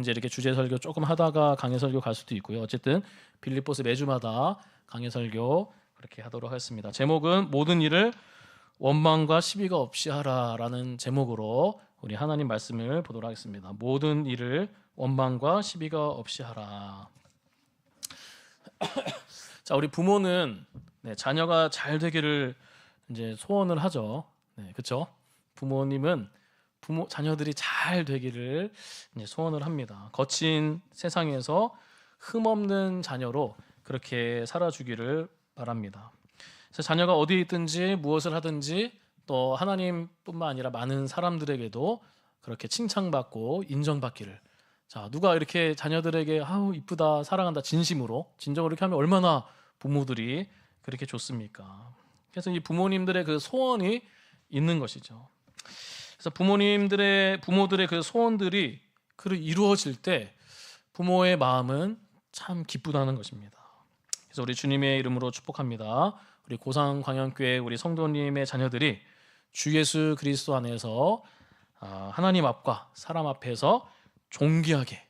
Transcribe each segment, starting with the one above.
이제 이렇게 주제 설교 조금 하다가 강해 설교 갈 수도 있고요. 어쨌든 빌립보서 매주마다 강해 설교 그렇게 하도록 하겠습니다. 제목은 모든 일을 원망과 시비가 없이 하라라는 제목으로 우리 하나님 말씀을 보도록 하겠습니다. 모든 일을 원망과 시비가 없이 하라. 자, 우리 부모는 자녀가 잘 되기를 이제 소원을 하죠. 그렇죠? 부모님은 자녀들이 잘 되기를 이제 소원을 합니다. 거친 세상에서 흠없는 자녀로 그렇게 살아주기를 바랍니다. 그래서 자녀가 어디에 있든지 무엇을 하든지 또 하나님뿐만 아니라 많은 사람들에게도 그렇게 칭찬받고 인정받기를. 자, 누가 이렇게 자녀들에게 아우 이쁘다 사랑한다 진정으로 이렇게 하면 얼마나 부모들이 그렇게 좋습니까? 그래서 이 부모님들의 그 소원이 있는 것이죠. 그래서 부모들의 그 소원들이 이루어질 때 부모의 마음은 참 기쁘다는 것입니다. 그래서 우리 주님의 이름으로 축복합니다. 우리 고상광양교회 우리 성도님의 자녀들이 주 예수 그리스도 안에서 하나님 앞과 사람 앞에서 존귀하게,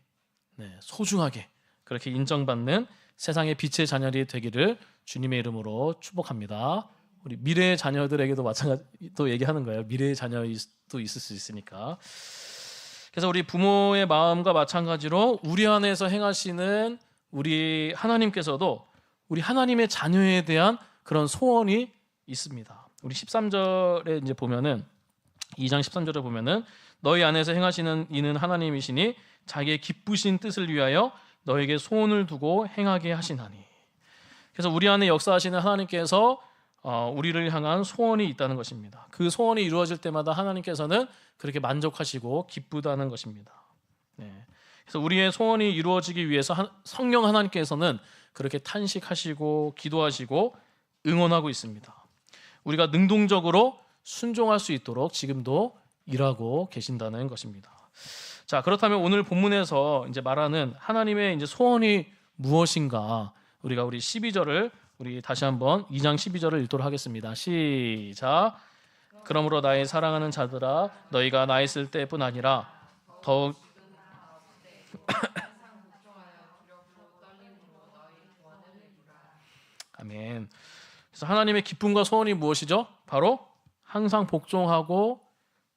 소중하게 그렇게 인정받는 세상의 빛의 자녀들이 되기를 주님의 이름으로 축복합니다. 우리 미래의 자녀들에게도 마찬가지 또 얘기하는 거예요. 미래의 자녀도 있을 수 있으니까. 그래서 우리 부모의 마음과 마찬가지로 우리 안에서 행하시는 우리 하나님께서도 우리 하나님의 자녀에 대한 그런 소원이 있습니다. 우리 13절에 이제 보면은 2장 13절에 보면은 너희 안에서 행하시는 이는 하나님이시니 자기의 기쁘신 뜻을 위하여 너에게 소원을 두고 행하게 하시나니. 그래서 우리 안에 역사하시는 하나님께서 우리를 향한 소원이 있다는 것입니다. 그 소원이 이루어질 때마다 하나님께서는 그렇게 만족하시고 기쁘다는 것입니다. 그래서 우리의 소원이 이루어지기 위해서 성령 하나님께서는 그렇게 탄식하시고 기도하시고 응원하고 있습니다. 우리가 능동적으로 순종할 수 있도록 지금도 일하고 계신다는 것입니다. 자, 그렇다면 오늘 본문에서 이제 말하는 하나님의 이제 소원이 무엇인가? 우리 12절을 우리 다시 한번 2장 12절을 읽도록 하겠습니다. 시작. 그러므로 나의 사랑하는 자들아 너희가 나 있을 때뿐 아니라 더욱 아멘. 그래서 하나님의 기쁨과 소원이 무엇이죠? 바로 항상 복종하고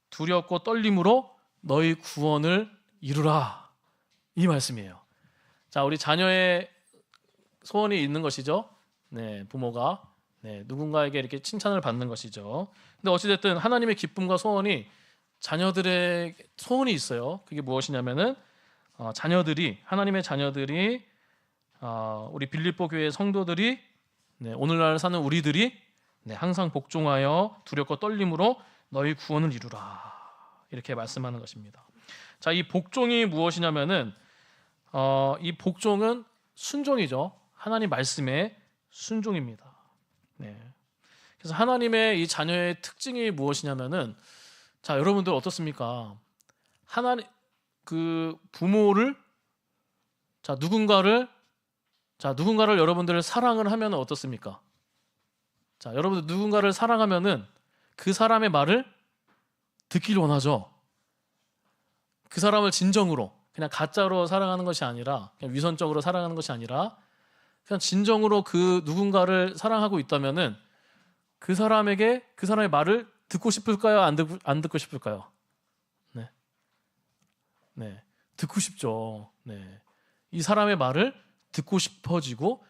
두렵고 떨림으로 너희 구원을 이루라. 이 말씀이에요. 자, 우리 자녀의 소원이 있는 것이죠. 부모가 누군가에게 이렇게 칭찬을 받는 것이죠. 근데 어찌됐든 하나님의 기쁨과 소원이 자녀들의 소원이 있어요. 그게 무엇이냐면은 하나님의 자녀들이 우리 빌립보 교회 성도들이 오늘날 사는 우리들이 항상 복종하여 두렵고 떨림으로 너희 구원을 이루라. 이렇게 말씀하는 것입니다. 자, 이 복종이 무엇이냐면은 이 복종은 순종이죠. 하나님 말씀의 순종입니다. 그래서 하나님의 이 자녀의 특징이 무엇이냐면은 자, 여러분들 어떻습니까? 하나님 그 부모를 누군가를 여러분들 사랑을 하면 어떻습니까? 자, 여러분들 누군가를 사랑하면은 그 사람의 말을 듣기를 원하죠. 그 사람을 진정으로 그냥 가짜로 사랑하는 것이 아니라 그냥 위선적으로 사랑하는 것이 아니라 그냥 진정으로 그 누군가를 사랑하고 있다면은 그 사람의 말을 듣고 싶을까요? 안 듣고 싶을까요? 듣고 싶죠. 이 사람의 말을 듣고 싶어지고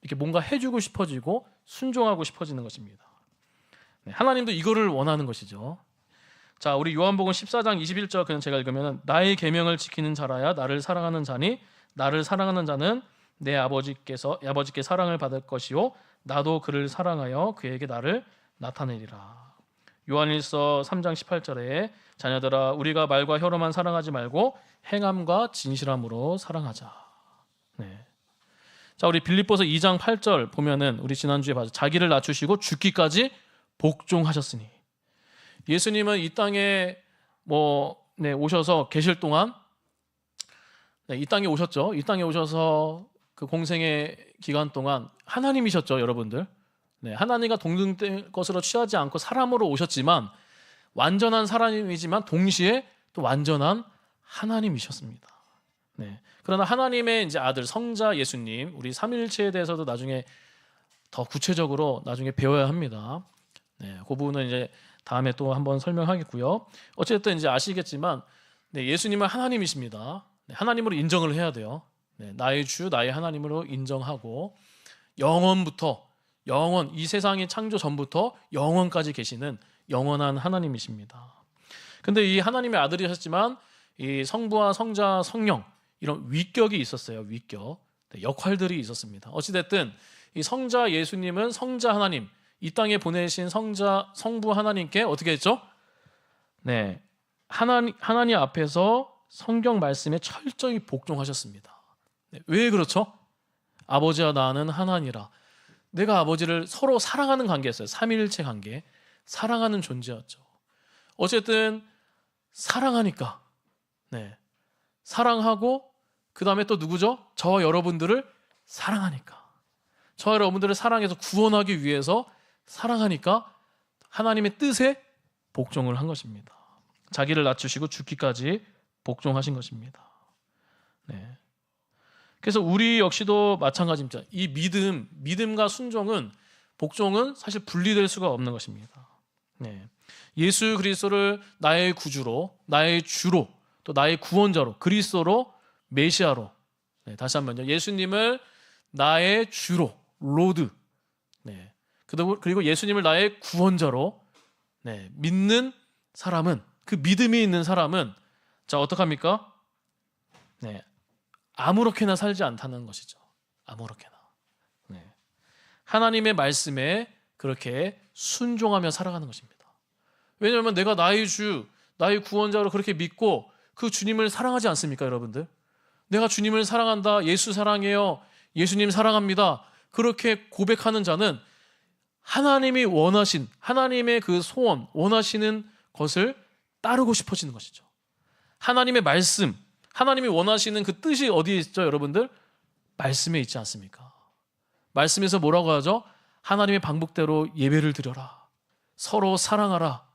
이렇게 뭔가 해주고 싶어지고 순종하고 싶어지는 것입니다. 하나님도 이거를 원하는 것이죠. 자, 우리 요한복음 14장 21절 그냥 제가 읽으면 나의 계명을 지키는 자라야 나를 사랑하는 자니 나를 사랑하는 자는 내 아버지께 사랑을 받을 것이요 나도 그를 사랑하여 그에게 나를 나타내리라. 요한일서 3장 18절에 자녀들아 우리가 말과 혀로만 사랑하지 말고 행함과 진실함으로 사랑하자. 자, 우리 빌립보서 2장 8절 보면은 우리 지난주에 봐서 자기를 낮추시고 죽기까지 복종하셨으니 예수님은 이 땅에 오셔서 계실 동안 이 땅에 오셨죠. 이 땅에 오셔서 그 공생의 기간 동안 하나님이셨죠, 여러분들. 하나님과 동등될 것으로 취하지 않고 사람으로 오셨지만 완전한 사람이지만 동시에 또 완전한 하나님이셨습니다. 네. 그러나 하나님의 이제 아들 성자 예수님, 우리 삼위일체에 대해서도 나중에 더 구체적으로 나중에 배워야 합니다. 네, 그 부분은 이제 다음에 또 한번 설명하겠고요. 어쨌든 이제 아시겠지만 네, 예수님은 하나님이십니다. 네, 하나님으로 인정을 해야 돼요. 네, 나의 주, 나의 하나님으로 인정하고 영원부터 영원, 이 세상이 창조 전부터 영원까지 계시는 영원한 하나님이십니다. 근데 이 하나님의 아들이셨지만 이 성부와 성자, 성령 이런 위격이 있었어요. 위격. 네, 역할들이 있었습니다. 어찌됐든 이 성자 예수님은 성자 하나님, 이 땅에 보내신 성부 하나님께 어떻게 했죠? 네, 하나님 앞에서 성경 말씀에 철저히 복종하셨습니다. 네, 왜 그렇죠? 아버지와 나는 하나니라. 내가 아버지를 서로 사랑하는 관계였어요. 삼위일체 관계, 사랑하는 존재였죠. 어쨌든 사랑하니까, 네, 사랑하고 그 다음에 또 누구죠? 저와 여러분들을 사랑하니까, 저와 여러분들을 사랑해서 구원하기 위해서 사랑하니까 하나님의 뜻에 복종을 한 것입니다. 자기를 낮추시고 죽기까지 복종하신 것입니다. 네. 그래서 우리 역시도 마찬가지입니다. 이 믿음과 순종은, 복종은 사실 분리될 수가 없는 것입니다. 네. 예수 그리스도를 나의 구주로, 나의 주로, 또 나의 구원자로, 그리스도로, 메시아로, 네, 다시 한번요. 예수님을 나의 주로, 로드, 네, 그리고 예수님을 나의 구원자로, 네, 믿는 사람은, 그 믿음이 있는 사람은 자 어떡합니까? 네, 아무렇게나 살지 않다는 것이죠. 아무렇게나. 네. 하나님의 말씀에 그렇게 순종하며 살아가는 것입니다. 왜냐하면 내가 나의 주, 나의 구원자로 그렇게 믿고 그 주님을 사랑하지 않습니까, 여러분들? 내가 주님을 사랑한다, 예수 사랑해요, 예수님 사랑합니다, 그렇게 고백하는 자는 하나님이 원하신, 하나님의 그 소원, 원하시는 것을 따르고 싶어지는 것이죠. 하나님의 말씀, 하나님이 원하시는 그 뜻이 어디에 있죠, 여러분들? 말씀에 있지 않습니까? 말씀에서 뭐라고 하죠? 하나님의 방법대로 예배를 드려라, 서로 사랑하라,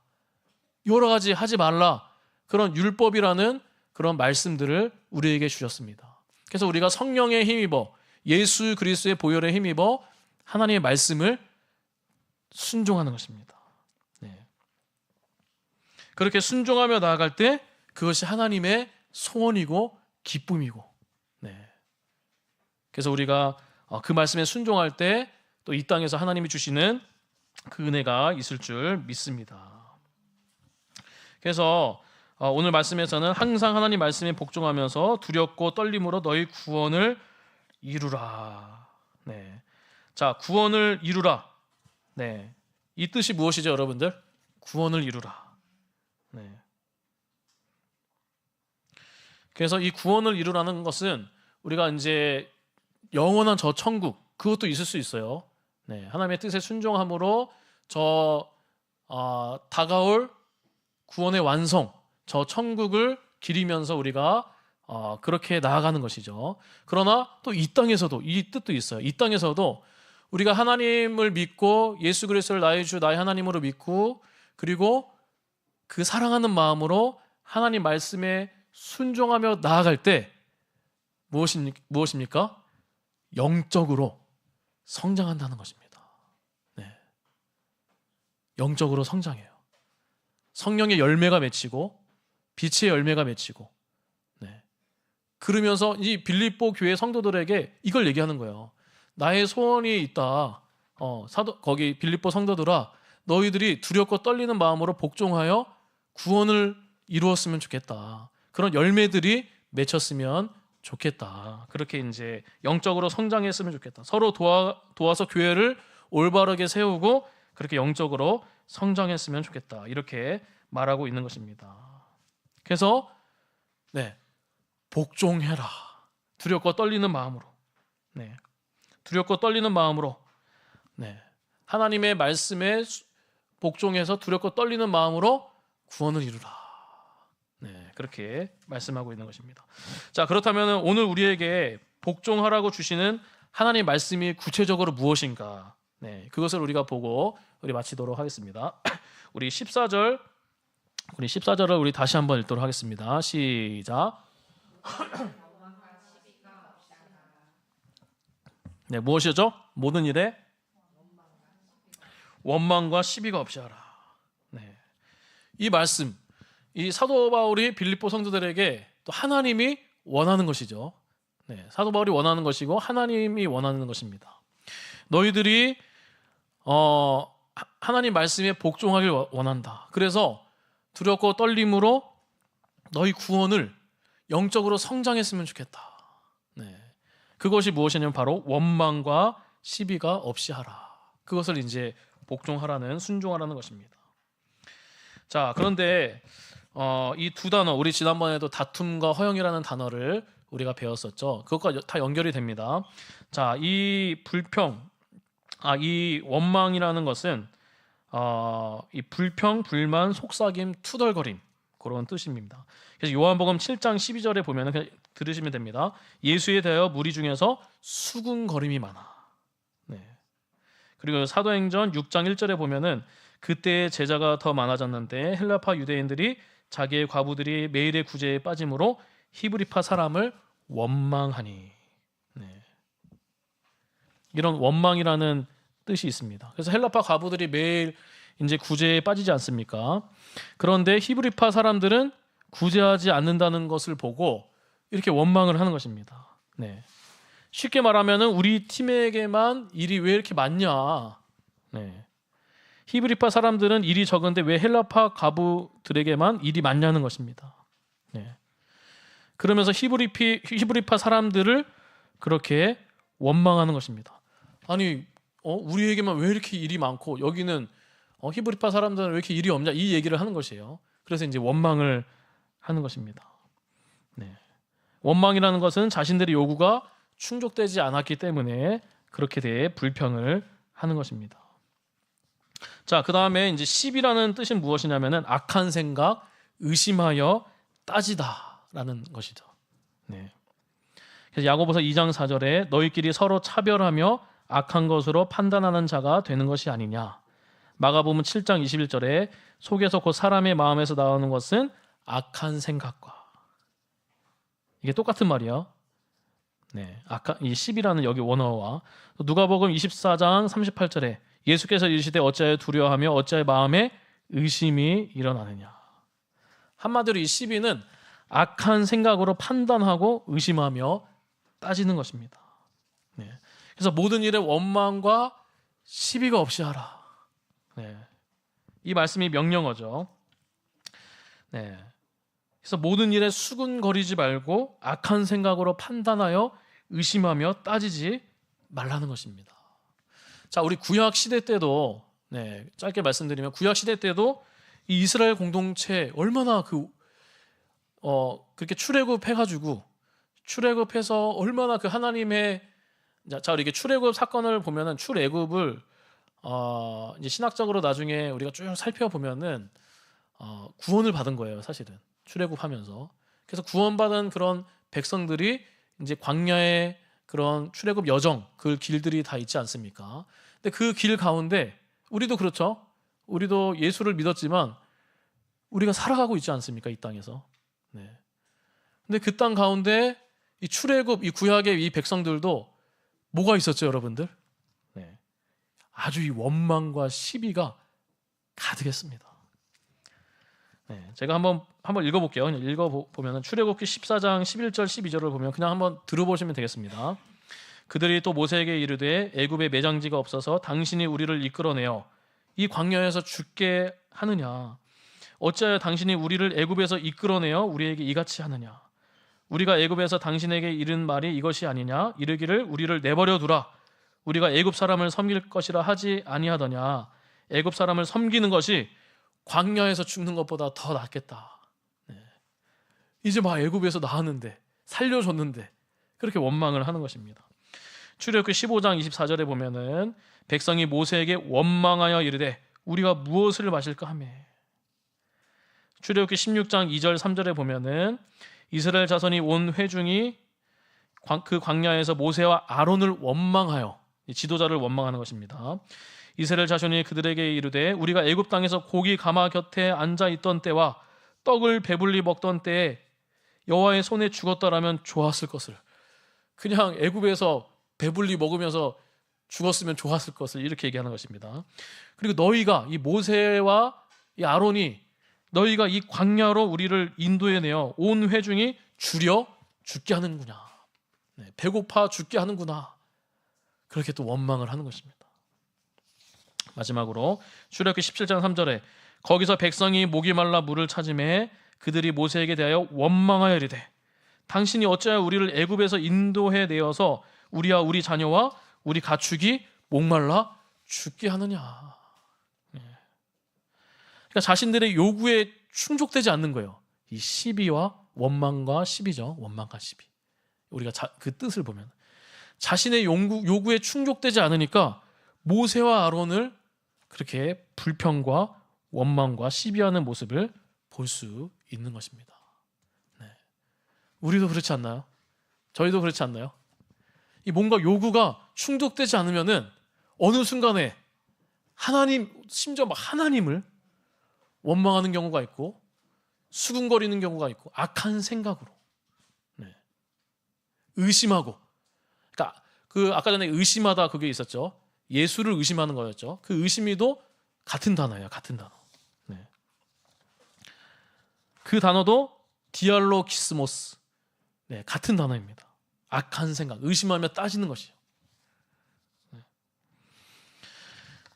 여러 가지 하지 말라, 그런 율법이라는 그런 말씀들을 우리에게 주셨습니다. 그래서 우리가 성령에 힘입어, 예수 그리스도의 보혈에 힘입어 하나님의 말씀을 순종하는 것입니다. 네. 그렇게 순종하며 나아갈 때 그것이 하나님의 소원이고 기쁨이고, 네. 그래서 우리가 그 말씀에 순종할 때 또 이 땅에서 하나님이 주시는 그 은혜가 있을 줄 믿습니다. 그래서 오늘 말씀에서는 항상 하나님 말씀에 복종하면서 두렵고 떨림으로 너희 구원을 이루라. 네. 자, 구원을 이루라. 네. 이 뜻이 무엇이죠, 여러분들? 구원을 이루라. 네. 그래서 이 구원을 이루라는 것은 우리가 이제 영원한 저 천국, 그것도 있을 수 있어요. 네. 하나님의 뜻에 순종함으로 다가올 구원의 완성, 저 천국을 기리면서 우리가 그렇게 나아가는 것이죠. 그러나 또 이 땅에서도 이 뜻도 있어요. 이 땅에서도 우리가 하나님을 믿고 예수 그리스도를 나의 주, 나의 하나님으로 믿고, 그리고 그 사랑하는 마음으로 하나님 말씀에 순종하며 나아갈 때 무엇입니까? 영적으로 성장한다는 것입니다. 네. 영적으로 성장해요. 성령의 열매가 맺히고 빛의 열매가 맺히고, 네. 그러면서 이 빌립보 교회 성도들에게 이걸 얘기하는 거예요. 나의 소원이 있다. 거기 빌립보 성도들아, 너희들이 두렵고 떨리는 마음으로 복종하여 구원을 이루었으면 좋겠다. 그런 열매들이 맺혔으면 좋겠다. 그렇게 이제 영적으로 성장했으면 좋겠다. 서로 도와서 교회를 올바르게 세우고 그렇게 영적으로 성장했으면 좋겠다. 이렇게 말하고 있는 것입니다. 그래서 네, 복종해라. 두렵고 떨리는 마음으로. 네. 두렵고 떨리는 마음으로. 네. 하나님의 말씀에 복종해서 두렵고 떨리는 마음으로 구원을 이루라. 네, 그렇게 말씀하고 있는 것입니다. 자, 그렇다면 오늘 우리에게 복종하라고 주시는 하나님의 말씀이 구체적으로 무엇인가? 네, 그것을 우리가 보고 우리 마치도록 하겠습니다. 우리 14절을 우리 다시 한번 읽도록 하겠습니다. 시작. 네, 무엇이죠? 모든 일에 원망과 시비가 없이 하라. 네. 이 말씀, 이 사도 바울이 빌립보 성도들에게 또 하나님이 원하는 것이죠. 네, 사도 바울이 원하는 것이고 하나님이 원하는 것입니다. 너희들이 하나님 말씀에 복종하길 원한다. 그래서 두렵고 떨림으로 너희 구원을 영적으로 성장했으면 좋겠다. 네. 그것이 무엇이냐면 바로 원망과 시비가 없이 하라. 그것을 이제 복종하라는, 순종하라는 것입니다. 자, 그런데 이 두 단어, 우리 지난번에도 다툼과 허영이라는 단어를 우리가 배웠었죠. 그것과 다 연결이 됩니다. 자, 이 원망이라는 것은 이 불평, 불만, 속삭임, 투덜거림, 그런 뜻입니다. 그래서 요한복음 7장 12절에 보면 그냥 들으시면 됩니다. 예수에 대하여 무리 중에서 수군거림이 많아. 네. 그리고 사도행전 6장 1절에 보면은 그때 제자가 더 많아졌는데 헬라파 유대인들이 자기의 과부들이 매일의 구제에 빠짐으로 히브리파 사람을 원망하니. 네. 이런 원망이라는 뜻이 있습니다. 그래서 헬라파 과부들이 매일 이제 구제에 빠지지 않습니까? 그런데 히브리파 사람들은 구제하지 않는다는 것을 보고 이렇게 원망을 하는 것입니다. 네. 쉽게 말하면은 우리 팀에게만 일이 왜 이렇게 많냐? 네. 히브리파 사람들은 일이 적은데 왜 헬라파 과부들에게만 일이 많냐는 것입니다. 네. 그러면서 히브리파 사람들을 그렇게 원망하는 것입니다. 아니, 우리에게만 왜 이렇게 일이 많고 여기는 히브리파 사람들은 왜 이렇게 일이 없냐, 이 얘기를 하는 것이에요. 그래서 이제 원망을 하는 것입니다. 네. 원망이라는 것은 자신들의 요구가 충족되지 않았기 때문에 그렇게 대해 불평을 하는 것입니다. 자, 그 다음에 이제 시비라는 뜻은 무엇이냐면은 악한 생각, 의심하여 따지다라는 것이죠. 네. 그래서 야고보서 2장 4절에 너희끼리 서로 차별하며 악한 것으로 판단하는 자가 되는 것이 아니냐. 마가복음 7장 21절에 속에서 곧 사람의 마음에서 나오는 것은 악한 생각과. 이게 똑같은 말이에요. 네, 이 시비라는 여기 원어와 누가복음 24장 38절에 예수께서 이르시되 어찌하여 두려워하며 어찌하여 마음에 의심이 일어나느냐. 한마디로 이 시비는 악한 생각으로 판단하고 의심하며 따지는 것입니다. 네. 그래서 모든 일에 원망과 시비가 없이 하라. 네. 이 말씀이 명령어죠. 네. 그래서 모든 일에 수군거리지 말고 악한 생각으로 판단하여 의심하며 따지지 말라는 것입니다. 자, 우리 구약 시대 때도, 네, 짧게 말씀드리면 구약 시대 때도 이 이스라엘 공동체 얼마나 그렇게 출애굽해가지고 출애굽해서 얼마나 그 하나님의, 자, 우리 이게 출애굽 사건을 보면은 출애굽을 이제 신학적으로 나중에 우리가 쭉 살펴보면은 구원을 받은 거예요, 사실은. 출애굽하면서. 그래서 구원받은 그런 백성들이 이제 광야의 그런 출애굽 여정, 그 길들이 다 있지 않습니까? 근데 그 길 가운데 우리도 그렇죠. 우리도 예수를 믿었지만 우리가 살아가고 있지 않습니까? 이 땅에서. 네. 근데 그 땅 가운데 이 출애굽, 이 구약의 이 백성들도 뭐가 있었죠, 여러분들? 네. 아주 이 원망과 시비가 가득했습니다. 네, 제가 한번 읽어볼게요. 읽어보면 출애굽기 14장 11절 12절을 보면 그냥 한번 들어보시면 되겠습니다. 그들이 또 모세에게 이르되 애굽에 매장지가 없어서 당신이 우리를 이끌어내어 이 광야에서 죽게 하느냐. 어찌하여 당신이 우리를 애굽에서 이끌어내어 우리에게 이같이 하느냐. 우리가 애굽에서 당신에게 이른 말이 이것이 아니냐. 이르기를 우리를 내버려 두라. 우리가 애굽 사람을 섬길 것이라 하지 아니하더냐. 애굽 사람을 섬기는 것이 광야에서 죽는 것보다 더 낫겠다. 네. 이제 막 애굽에서 나왔는데, 살려줬는데 그렇게 원망을 하는 것입니다. 출애굽기 15장 24절에 보면은 백성이 모세에게 원망하여 이르되 우리가 무엇을 마실까 하며. 출애굽기 16장 2절 3절에 보면은 이스라엘 자손이 온 회중이 그 광야에서 모세와 아론을 원망하여, 지도자를 원망하는 것입니다. 이스라엘 자손이 그들에게 이르되 우리가 애굽 땅에서 고기 가마 곁에 앉아 있던 때와 떡을 배불리 먹던 때에 여호와의 손에 죽었더라면 좋았을 것을. 그냥 애굽에서 배불리 먹으면서 죽었으면 좋았을 것을 이렇게 얘기하는 것입니다. 그리고 너희가 이 모세와 이 아론이 너희가 이 광야로 우리를 인도해내어 온 회중이 줄여 죽게 하는구나. 네, 배고파 죽게 하는구나. 그렇게 또 원망을 하는 것입니다. 마지막으로 출애굽기 17장 3절에 거기서 백성이 목이 말라 물을 찾으매 그들이 모세에게 대하여 원망하여 이르되 당신이 어찌하여 우리를 애굽에서 인도해 내어서 우리와 우리 자녀와 우리 가축이 목말라 죽게 하느냐. 그러니까 자신들의 요구에 충족되지 않는 거예요. 이 시비와 원망과 시비죠. 원망과 시비. 우리가 그 뜻을 보면 자신의 요구에 충족되지 않으니까 모세와 아론을 그렇게 불평과 원망과 시비하는 모습을 볼 수 있는 것입니다. 네. 우리도 그렇지 않나요? 저희도 그렇지 않나요? 이 뭔가 요구가 충족되지 않으면은 어느 순간에 하나님, 심지어 막 하나님을 원망하는 경우가 있고 수군거리는 경우가 있고 악한 생각으로 의심하고, 그러니까 그 아까 전에 의심하다 그게 있었죠. 예수를 의심하는 거였죠. 그 의심이도 같은 단어예요. 같은 단어. 네. 그 단어도 디알로기스모스. 네, 같은 단어입니다. 악한 생각, 의심하며 따지는 것이요. 네.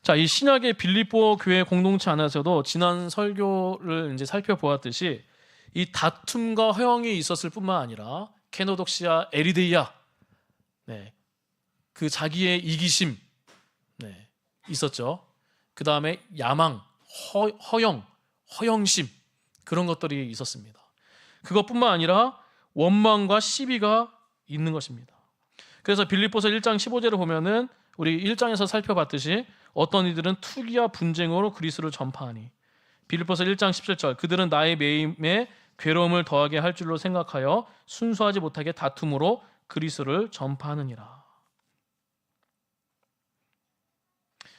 자, 이 신약의 빌립보 교회 공동체 안에서도 지난 설교를 이제 살펴보았듯이 이 다툼과 허영이 있었을 뿐만 아니라 케노독시아, 에리데이아, 네, 그 자기의 이기심, 네, 있었죠. 그 다음에 야망, 허영심 그런 것들이 있었습니다. 그것뿐만 아니라 원망과 시비가 있는 것입니다. 그래서 빌립보서 1장 15절을 보면은 우리 1장에서 살펴봤듯이 어떤 이들은 투기와 분쟁으로 그리스도를 전파하니, 빌립보서 1장 17절 그들은 나의 매임에 괴로움을 더하게 할 줄로 생각하여 순수하지 못하게 다툼으로 그리스도를 전파하느니라.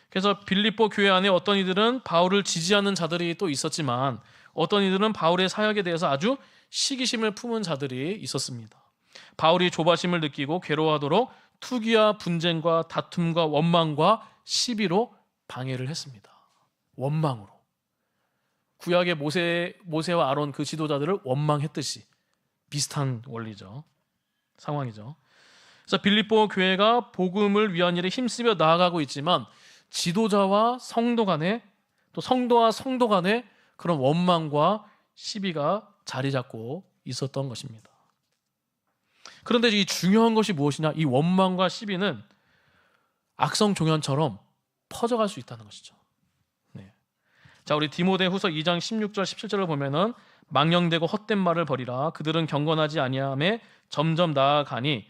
그래서 빌립보 교회 안에 어떤 이들은 바울을 지지하는 자들이 또 있었지만 어떤 이들은 바울의 사역에 대해서 아주 시기심을 품은 자들이 있었습니다. 바울이 조바심을 느끼고 괴로워하도록 투기와 분쟁과 다툼과 원망과 시비로 방해를 했습니다. 원망으로. 구약의 모세와 아론 그 지도자들을 원망했듯이 비슷한 원리죠. 상황이죠. 그래서 빌립보 교회가 복음을 위한 일에 힘쓰며 나아가고 있지만 지도자와 성도 간에, 또 성도와 성도 간에 그런 원망과 시비가 자리 잡고 있었던 것입니다. 그런데 이 중요한 것이 무엇이냐? 이 원망과 시비는 악성 종연처럼 퍼져갈 수 있다는 것이죠. 네. 자, 우리 디모데후서 2장 16절 17절을 보면은 망령되고 헛된 말을 버리라. 그들은 경건하지 아니함에 점점 나아가니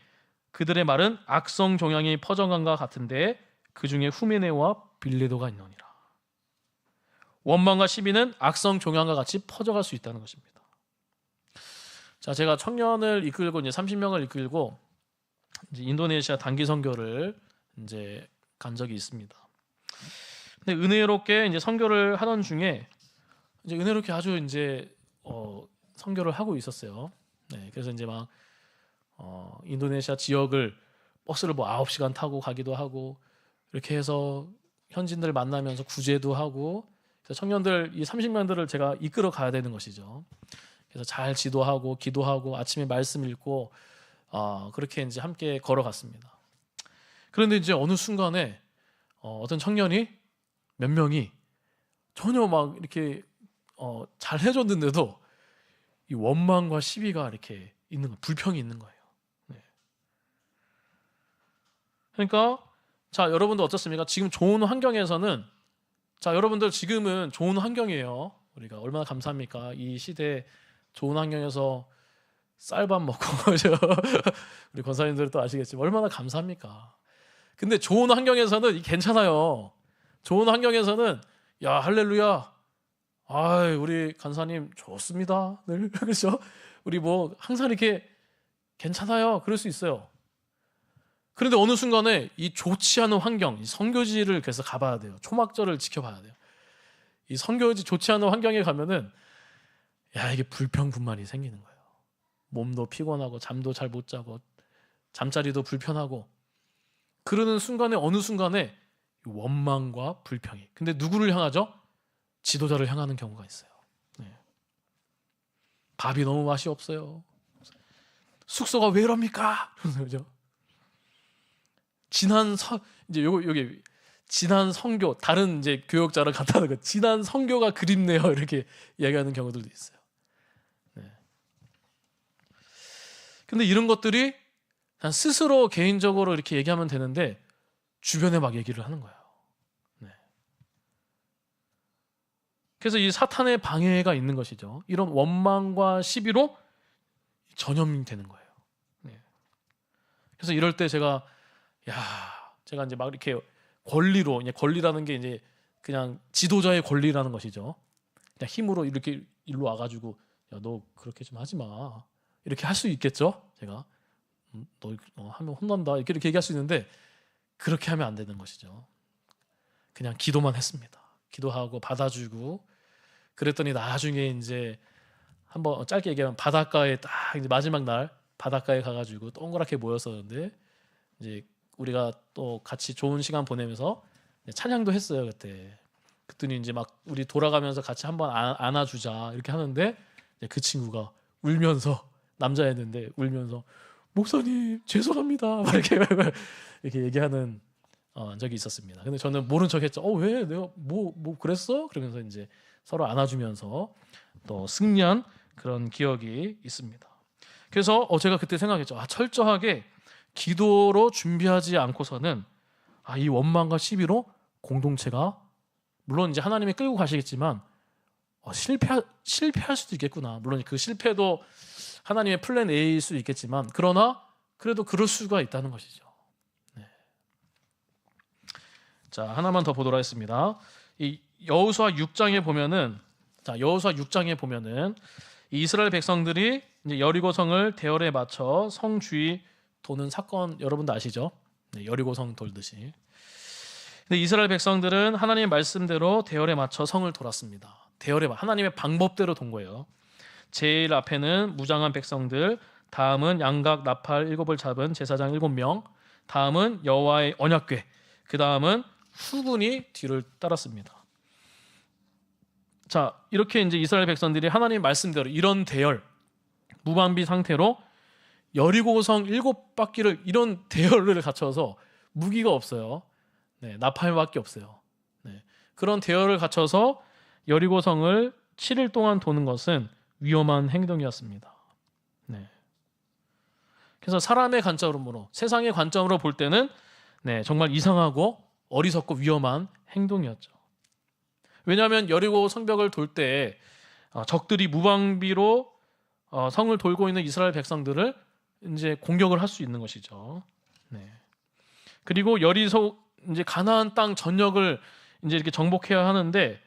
그들의 말은 악성 종양이 퍼져간과 같은데 그 중에 후메네오와 빌레도가 있느니라. 원망과 시비는 악성 종양과 같이 퍼져갈 수 있다는 것입니다. 자, 제가 청년을 이끌고 이제 30명을 이끌고 이제 인도네시아 단기 선교를 이제 간 적이 있습니다. 근데 은혜롭게 이제 선교를 하던 중에 이제 은혜롭게 아주 이제 선교를 하고 있었어요. 네, 그래서 이제 막 인도네시아 지역을 버스를 뭐 9시간 타고 가기도 하고 이렇게 해서 현지인들 만나면서 구제도 하고, 그래서 청년들 이 30명들을 제가 이끌어 가야 되는 것이죠. 그래서 잘 지도하고 기도하고 아침에 말씀 읽고 그렇게 이제 함께 걸어갔습니다. 그런데 이제 어느 순간에 어떤 청년이 몇 명이 전혀 막 이렇게 잘 해줬는데도 이 원망과 시비가 이렇게 있는 거, 불평이 있는 거예요. 네. 그러니까 자, 여러분들 어떻습니까? 지금 좋은 환경에서는, 자, 여러분들 지금은 좋은 환경이에요. 우리가 얼마나 감사합니까? 이 시대에 좋은 환경에서 쌀밥 먹고 우리 권사님들은 또 아시겠지만 얼마나 감사합니까? 근데 좋은 환경에서는 괜찮아요. 좋은 환경에서는 야, 할렐루야, 아이, 우리 간사님 좋습니다, 늘 그렇죠? 우리 뭐 항상 이렇게 괜찮아요. 그럴 수 있어요. 그런데 어느 순간에 이 좋지 않은 환경, 이 선교지를 그래서 가봐야 돼요. 초막절을 지켜봐야 돼요. 이 선교지 좋지 않은 환경에 가면은 야, 이게 불평분만이 생기는 거예요. 몸도 피곤하고 잠도 잘 못 자고 잠자리도 불편하고 그러는 순간에 어느 순간에 원망과 불평이. 근데 누구를 향하죠? 지도자를 향하는 경우가 있어요. 네. 밥이 너무 맛이 없어요. 숙소가 왜 이럽니까? 그죠? 이제 요게 지난 선교, 다른 이제 교역자를 갖다는 거, 지난 선교가 그립네요. 이렇게 이야기하는 경우들도 있어요. 네. 근데 이런 것들이 그냥 스스로 개인적으로 이렇게 얘기하면 되는데 주변에 막 얘기를 하는 거예요. 네. 그래서 이 사탄의 방해가 있는 것이죠. 이런 원망과 시비로 전염이 되는 거예요. 네. 그래서 이럴 때 제가 이제 막 이렇게 권리로, 이제 권리라는 게 이제 그냥 지도자의 권리라는 것이죠. 그냥 힘으로 이렇게 일로 와가지고 야, 너 그렇게 좀 하지 마. 이렇게 할 수 있겠죠? 제가 너 하면 혼난다 이렇게 얘기할 수 있는데 그렇게 하면 안 되는 것이죠. 그냥 기도만 했습니다. 기도하고 받아주고 그랬더니 나중에 이제 한번 짧게 얘기하면 바닷가에 딱 이제 마지막 날 바닷가에 가가지고 동그랗게 모였었는데 이제 우리가 또 같이 좋은 시간 보내면서 찬양도 했어요 그때. 그랬더니 이제 막 우리 돌아가면서 같이 한번 안아주자 이렇게 하는데 그 친구가 울면서 남자였는데 울면서 목사님 죄송합니다 막 이렇게 얘기하는 적이 있었습니다. 근데 저는 모른 척했죠. 왜 내가 뭐 그랬어? 그러면서 이제 서로 안아주면서 또 승리한 그런 기억이 있습니다. 그래서 제가 그때 생각했죠. 철저하게 기도로 준비하지 않고서는 이 원망과 시비로 공동체가 물론 이제 하나님이 끌고 가시겠지만 실패할 수도 있겠구나. 물론 그 실패도 하나님의 플랜 A일 수도 있겠지만 그러나 그래도 그럴 수가 있다는 것이죠. 네. 자, 하나만 더 보도록 하겠습니다. 이 여호수아 6장에 보면은 이 이스라엘 백성들이 이제 여리고성을 대열에 맞춰 성 주위 도는 사건 여러분도 아시죠? 네, 여리고성 돌듯이. 근데 이스라엘 백성들은 하나님의 말씀대로 대열에 맞춰 성을 돌았습니다. 하나님의 방법대로 돈 거예요. 제일 앞에는 무장한 백성들, 다음은 양각 나팔 7을 잡은 제사장 7명, 다음은 여호와의 언약궤, 그 다음은 후군이 뒤를 따랐습니다. 자, 이렇게 이제 이스라엘 백성들이 하나님 말씀대로 이런 대열, 무방비 상태로 여리고성 7바퀴를 이런 대열을 갖춰서 무기가 없어요. 네, 나팔밖에 없어요. 네, 그런 대열을 갖춰서 여리고성을 7일 동안 도는 것은 위험한 행동이었습니다. 네. 그래서 사람의 관점으로, 세상의 관점으로 볼 때는 정말 이상하고 어리석고 위험한 행동이었죠. 왜냐하면 여리고 성벽을 돌 때 적들이 무방비로 성을 돌고 있는 이스라엘 백성들을 이제 공격을 할 수 있는 것이죠. 네. 그리고 이제 가나안 땅 전역을 이제 이렇게 정복해야 하는데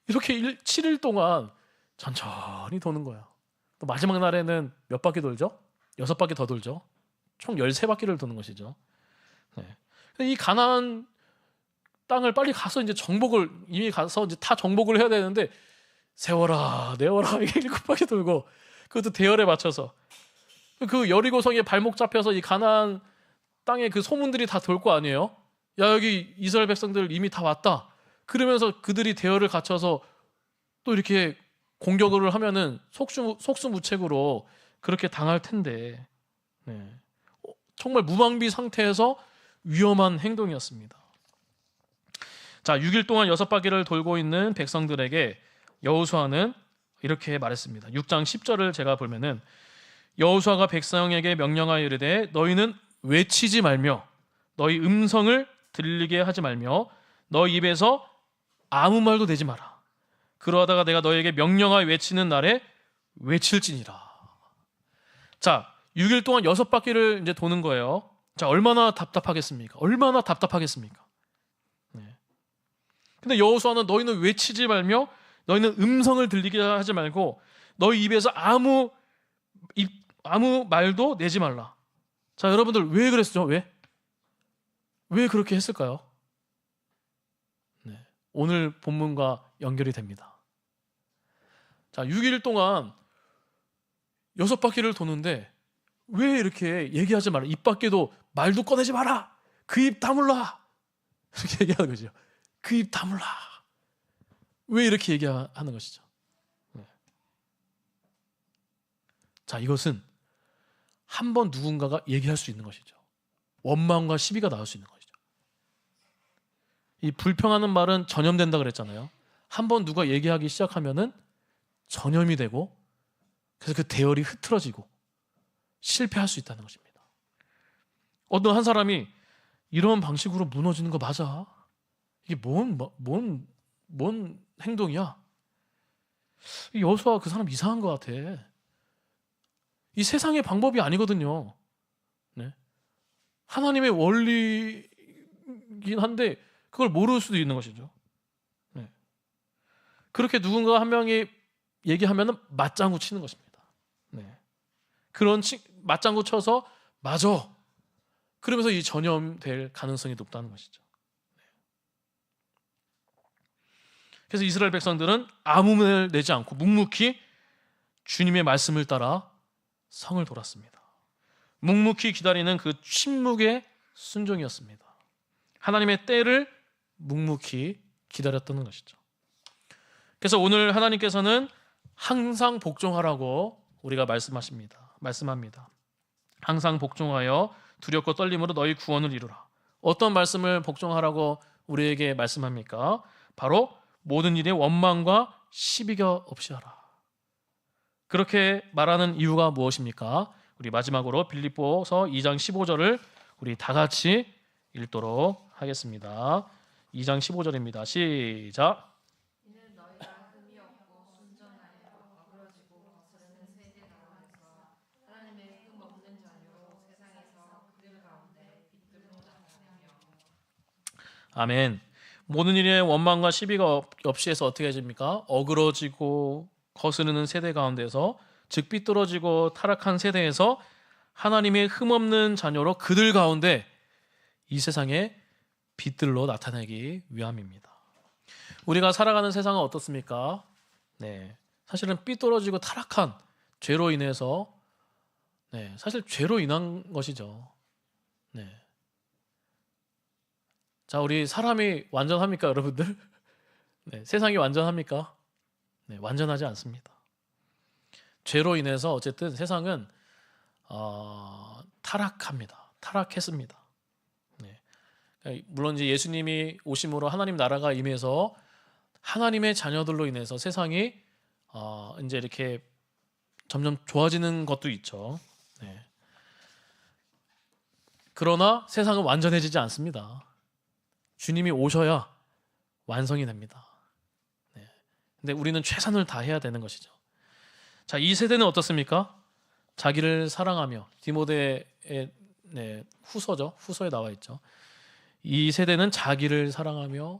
이렇게 7일 동안 천천히 도는 거야. 또 마지막 날에는 몇 바퀴 돌죠? 6바퀴 더 돌죠. 총 13바퀴를 도는 것이죠. 네. 이 가나안 땅을 빨리 가서 이제 이미 가서 이제 다 정복을 해야 되는데 세워라 내워라 이게 7바퀴 돌고 그것도 대열에 맞춰서 그 여리고성에 발목 잡혀서 이 가나안 땅에 그 소문들이 다 돌 거 아니에요? 야 여기 이스라엘 백성들 이미 다 왔다. 그러면서 그들이 대열을 갖춰서 또 이렇게 공격을 하면은 속수무책으로 그렇게 당할 텐데 정말 무방비 상태에서 위험한 행동이었습니다. 자, 6일 동안 6바퀴를 돌고 있는 백성들에게 여호수아는 이렇게 말했습니다. 6장 10절을 제가 보면은 여호수아가 백성에게 명령하여 이르되 너희는 외치지 말며 너희 음성을 들리게 하지 말며 너희 입에서 아무 말도 내지 마라. 그러하다가 내가 너희에게 명령하여 외치는 날에 외칠지니라. 자, 6일 동안 6바퀴를 이제 도는 거예요. 자, 얼마나 답답하겠습니까? 네. 근데 여호수아는 너희는 외치지 말며 너희는 음성을 들리게 하지 말고 너희 입에서 아무 말도 내지 말라. 자, 여러분들 왜 그랬죠? 왜 그렇게 했을까요? 네. 오늘 본문과 연결이 됩니다. 자, 6일 동안 6바퀴를 도는데 왜 이렇게 얘기하지 마라. 입 밖에도 말도 꺼내지 마라. 그 입 다물라 이렇게 얘기하는 거죠. 그 입 다물라. 왜 이렇게 얘기하는 것이죠? 자, 이것은 한 번 누군가가 얘기할 수 있는 것이죠. 원망과 시비가 나올 수 있는 것이죠. 이 불평하는 말은 전염된다 그랬잖아요. 한 번 누가 얘기하기 시작하면은 전염이 되고, 그래서 그 대열이 흐트러지고 실패할 수 있다는 것입니다. 어떤 한 사람이 이런 방식으로 무너지는 거 맞아? 이게 뭔 행동이야? 이 여호수아 그 사람 이상한 것 같아. 이 세상의 방법이 아니거든요. 네? 하나님의 원리이긴 한데 그걸 모를 수도 있는 것이죠. 네. 그렇게 누군가 한 명이 얘기하면 맞장구 치는 것입니다. 네. 그런 맞장구 쳐서 맞아. 그러면서 이 전염될 가능성이 높다는 것이죠. 네. 그래서 이스라엘 백성들은 아무 말 내지 않고 묵묵히 주님의 말씀을 따라 성을 돌았습니다. 묵묵히 기다리는 그 침묵의 순종이었습니다. 하나님의 때를 묵묵히 기다렸다는 것이죠. 그래서 오늘 하나님께서는 항상 복종하라고 우리가 말씀합니다. 항상 복종하여 두렵고 떨림으로 너희 구원을 이루라. 어떤 말씀을 복종하라고 우리에게 말씀합니까? 바로 모든 일에 원망과 시비가 없이 하라. 그렇게 말하는 이유가 무엇입니까? 우리 마지막으로 빌립보서 2장 15절을 우리 다 같이 읽도록 하겠습니다. 2장 15절입니다. 시작. 이는 너희가 흠이 없고 순전하여 어그러지고 거스르는 세대 가운데서 하나님의 흠 없는 자녀로 세상에서 그들 가운데 빛들로 나타내며. 아멘. 모든 일에 원망과 시비가 없이 해서 어떻게 해집니까? 어그러지고 거스르는 세대 가운데서, 즉 삐뚤어지고 타락한 세대에서 하나님의 흠없는 자녀로 그들 가운데 이 세상에 빛들로 나타내기 위함입니다. 우리가 살아가는 세상은 어떻습니까? 네, 사실은 삐뚤어지고 타락한 죄로 인해서, 사실 죄로 인한 것이죠. 네. 자, 우리 사람이 완전합니까, 여러분들? 네, 세상이 완전합니까? 네, 완전하지 않습니다. 죄로 인해서 어쨌든 세상은 타락했습니다. 네. 물론 이제 예수님이 오심으로 하나님 나라가 임해서 하나님의 자녀들로 인해서 세상이 이제 이렇게 점점 좋아지는 것도 있죠. 네. 그러나 세상은 완전해지지 않습니다. 주님이 오셔야 완성이 됩니다. 네. 근데 우리는 최선을 다해야 되는 것이죠. 자, 이 세대는 어떻습니까? 자기를 사랑하며, 디모데의 후서죠. 후서에 나와 있죠. 이 세대는 자기를 사랑하며,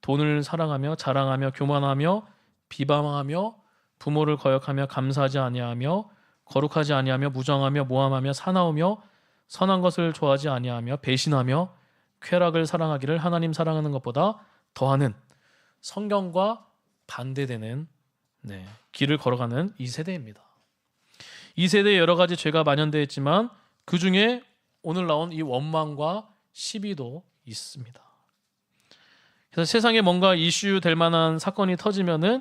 돈을 사랑하며, 자랑하며, 교만하며, 비방하며, 부모를 거역하며, 감사하지 아니하며, 거룩하지 아니하며, 무정하며, 모함하며, 사나우며, 선한 것을 좋아하지 아니하며, 배신하며, 쾌락을 사랑하기를 하나님 사랑하는 것보다 더하는, 성경과 반대되는 길을 걸어가는 이 세대입니다. 이 세대에 여러 가지 죄가 만연되어 있지만 그 중에 오늘 나온 이 원망과 시비도 있습니다. 그래서 세상에 뭔가 이슈 될 만한 사건이 터지면은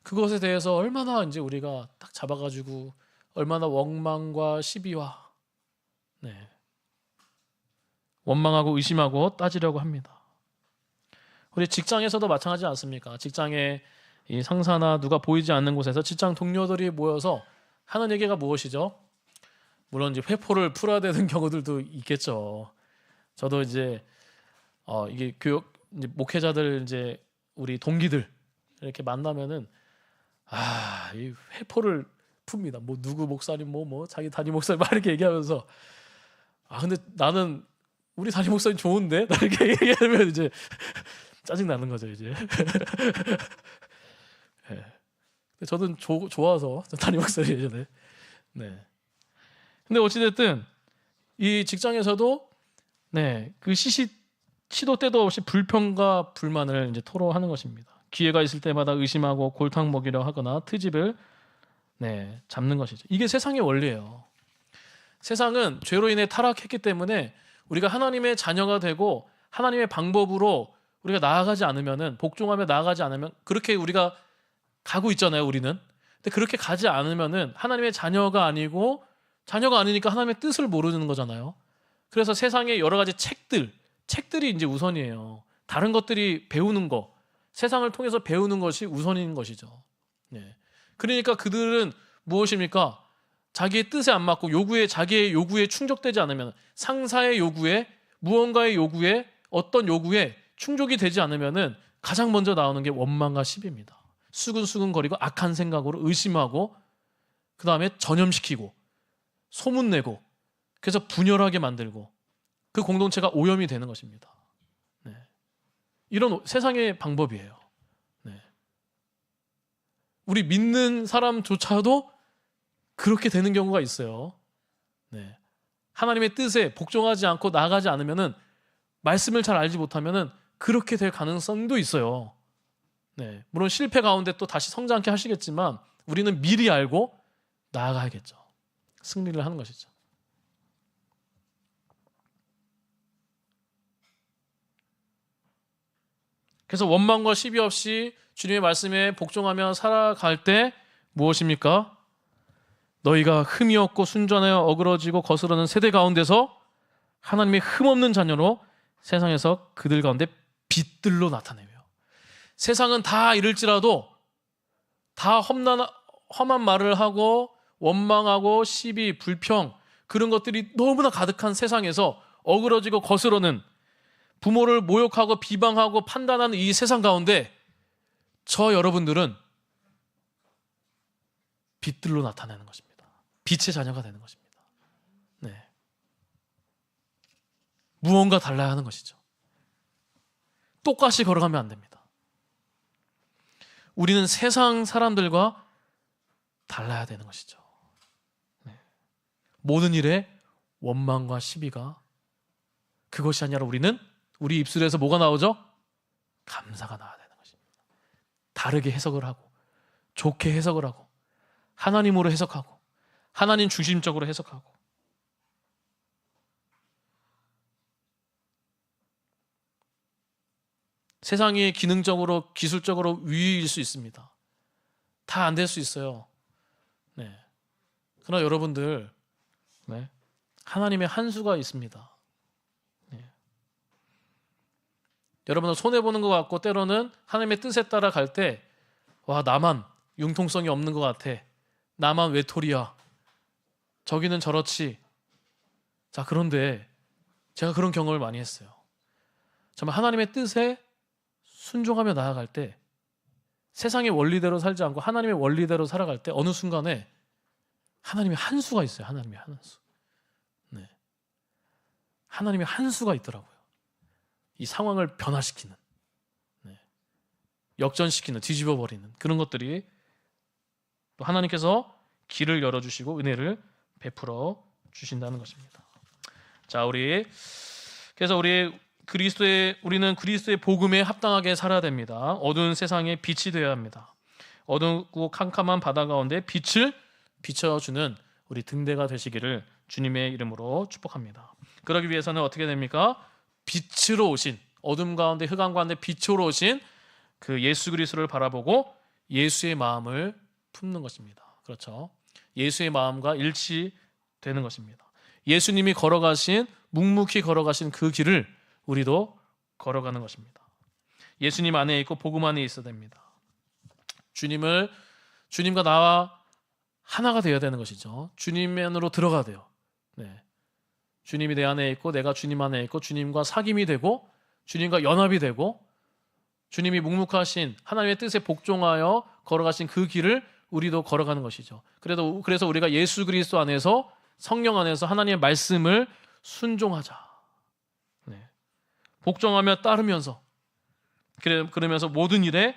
그것에 대해서 얼마나 이제 우리가 딱 잡아가지고 얼마나 원망과 시비와 원망하고 의심하고 따지려고 합니다. 우리 직장에서도 마찬가지지 않습니까? 직장에 이 상사나 누가 보이지 않는 곳에서 직장 동료들이 모여서 하는 얘기가 무엇이죠? 물론 이제 회포를 풀어야 되는 경우들도 있겠죠. 저도 이제 이게 교육 이제 목회자들 이제 우리 동기들 이렇게 만나면은 이 회포를 풉니다. 뭐 누구 목사님 뭐 자기 담임 목사님 막 이렇게 얘기하면서 근데 나는 우리 담임 목사님 좋은데 나 이렇게 얘기하면 이제 짜증 나는 거죠 이제. 네. 저는 좋아서 담임 목사님 예전에. 네. 근데 어찌됐든 이 직장에서도 그 시도 때도 없이 불평과 불만을 이제 토로하는 것입니다. 기회가 있을 때마다 의심하고 골탕 먹이려 하거나 트집을 잡는 것이죠. 이게 세상의 원리예요. 세상은 죄로 인해 타락했기 때문에 우리가 하나님의 자녀가 되고 하나님의 방법으로 우리가 나아가지 않으면은, 복종하며 나아가지 않으면, 그렇게 우리가 가고 있잖아요, 우리는. 근데 그렇게 가지 않으면은 하나님의 자녀가 아니고, 자녀가 아니니까 하나님의 뜻을 모르는 거잖아요. 그래서 세상에 여러 가지 책들이 이제 우선이에요. 다른 것들이 배우는 거, 세상을 통해서 배우는 것이 우선인 것이죠. 네. 그러니까 그들은 무엇입니까? 자기의 뜻에 안 맞고 자기의 요구에 충족되지 않으면, 상사의 요구에, 무언가의 요구에, 어떤 요구에 충족이 되지 않으면은 가장 먼저 나오는 게 원망과 시비입니다. 수근수근거리고 악한 생각으로 의심하고, 그 다음에 전염시키고 소문내고, 그래서 분열하게 만들고 그 공동체가 오염이 되는 것입니다. 네. 이런 세상의 방법이에요. 네. 우리 믿는 사람조차도 그렇게 되는 경우가 있어요. 네. 하나님의 뜻에 복종하지 않고 나아가지 않으면은, 말씀을 잘 알지 못하면은 그렇게 될 가능성도 있어요. 네. 물론 실패 가운데 또 다시 성장케 하시겠지만 우리는 미리 알고 나아가야겠죠. 승리를 하는 것이죠. 그래서 원망과 시비 없이 주님의 말씀에 복종하며 살아갈 때 무엇입니까? 너희가 흠이 없고 순전하여 어그러지고 거스르는 세대 가운데서 하나님의 흠없는 자녀로 세상에서 그들 가운데 빛들로 나타내며, 세상은 다 이럴지라도 다 험한 말을 하고 원망하고 시비, 불평, 그런 것들이 너무나 가득한 세상에서 어그러지고 거스르는, 부모를 모욕하고 비방하고 판단하는 이 세상 가운데 저 여러분들은 빛들로 나타내는 것입니다. 빛의 자녀가 되는 것입니다. 네. 무언가 달라야 하는 것이죠. 똑같이 걸어가면 안 됩니다. 우리는 세상 사람들과 달라야 되는 것이죠. 네. 모든 일에 원망과 시비가, 그것이 아니라 우리는 우리 입술에서 뭐가 나오죠? 감사가 나와야 되는 것입니다. 다르게 해석을 하고, 좋게 해석을 하고, 하나님으로 해석하고, 하나님 중심적으로 해석하고. 세상이 기능적으로, 기술적으로 위일 수 있습니다. 다 안 될 수 있어요. 네. 그러나 여러분들, 네, 하나님의 한 수가 있습니다. 네. 여러분들 손해보는 것 같고, 때로는 하나님의 뜻에 따라 갈 때, 와, 나만 융통성이 없는 것 같아, 나만 외톨이야, 저기는 저렇지. 자, 그런데 제가 그런 경험을 많이 했어요. 정말 하나님의 뜻에 순종하며 나아갈 때, 세상의 원리대로 살지 않고 하나님의 원리대로 살아갈 때 어느 순간에 하나님의 한 수가 있어요. 하나님의 한 수. 네. 하나님의 한 수가 있더라고요. 이 상황을 변화시키는, 네, 역전시키는, 뒤집어버리는 그런 것들이, 또 하나님께서 길을 열어주시고 은혜를 베풀어 주신다는 것입니다. 자, 그래서 우리는 그리스도의 복음에 합당하게 살아야 됩니다. 어두운 세상에 빛이 되어야 합니다. 어둡고 캄캄한 바다 가운데 빛을 비춰주는 우리 등대가 되시기를 주님의 이름으로 축복합니다. 그러기 위해서는 어떻게 됩니까? 빛으로 오신, 어둠 가운데 흑암 가운데 빛으로 오신 그 예수 그리스도를 바라보고 예수의 마음을 품는 것입니다. 그렇죠? 예수의 마음과 일치되는 것입니다. 예수님이 걸어가신, 묵묵히 걸어가신 그 길을 우리도 걸어가는 것입니다. 예수님 안에 있고 복음 안에 있어야 됩니다. 주님과 나와 하나가 되어야 되는 것이죠. 주님 안으로 들어가야 돼요. 네. 주님이 내 안에 있고 내가 주님 안에 있고, 주님과 사귐이 되고, 주님과 연합이 되고, 주님이 묵묵하신 하나님의 뜻에 복종하여 걸어가신 그 길을 우리도 걸어가는 것이죠. 그래서 우리가 예수 그리스도 안에서, 성령 안에서 하나님의 말씀을 순종하자. 네. 복종하며 따르면서, 그러면서 모든 일에,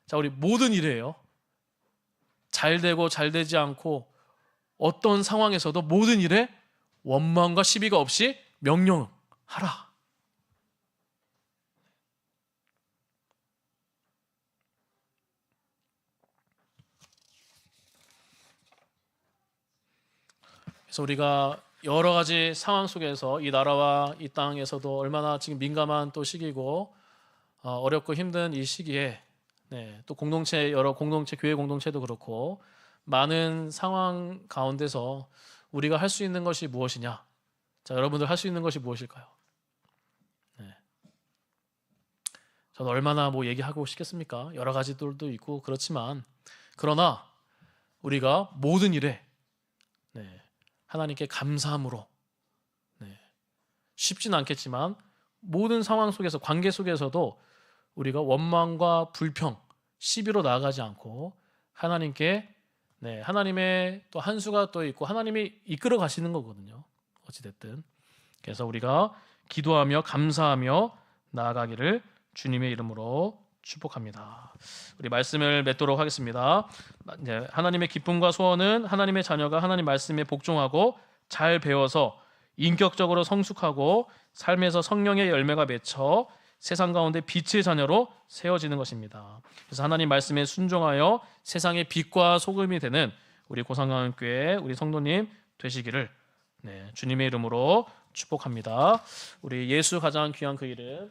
자, 우리 모든 일에요, 잘 되고 잘 되지 않고 어떤 상황에서도 모든 일에 원망과 시비가 없이 명령하라. 그래서 우리가 여러 가지 상황 속에서 이 나라와 이 땅에서도 얼마나 지금 민감한 또 시기고 어렵고 힘든 이 시기에 또 공동체 여러 공동체 교회 공동체도 그렇고 많은 상황 가운데서 우리가 할 수 있는 것이 무엇이냐? 자, 여러분들 할 수 있는 것이 무엇일까요? 저는 얼마나 뭐 얘기하고 싶겠습니까? 여러 가지들도 있고 그렇지만 그러나 우리가 모든 일에 하나님께 감사함으로 쉽진 않겠지만 모든 상황 속에서 관계 속에서도 우리가 원망과 불평, 시비로 나아가지 않고 하나님께 하나님의 또 한 수가 또 있고 하나님이 이끌어 가시는 거거든요. 어찌 됐든 그래서 우리가 기도하며 감사하며 나아가기를 주님의 이름으로 축복합니다. 우리 말씀을 맺도록 하겠습니다. 하나님의 기쁨과 소원은 하나님의 자녀가 하나님 말씀에 복종하고 잘 배워서 인격적으로 성숙하고 삶에서 성령의 열매가 맺혀 세상 가운데 빛의 자녀로 세워지는 것입니다. 그래서 하나님 말씀에 순종하여 세상의 빛과 소금이 되는 우리 고상강교회 우리 성도님 되시기를 주님의 이름으로 축복합니다. 우리 예수 가장 귀한 그 이름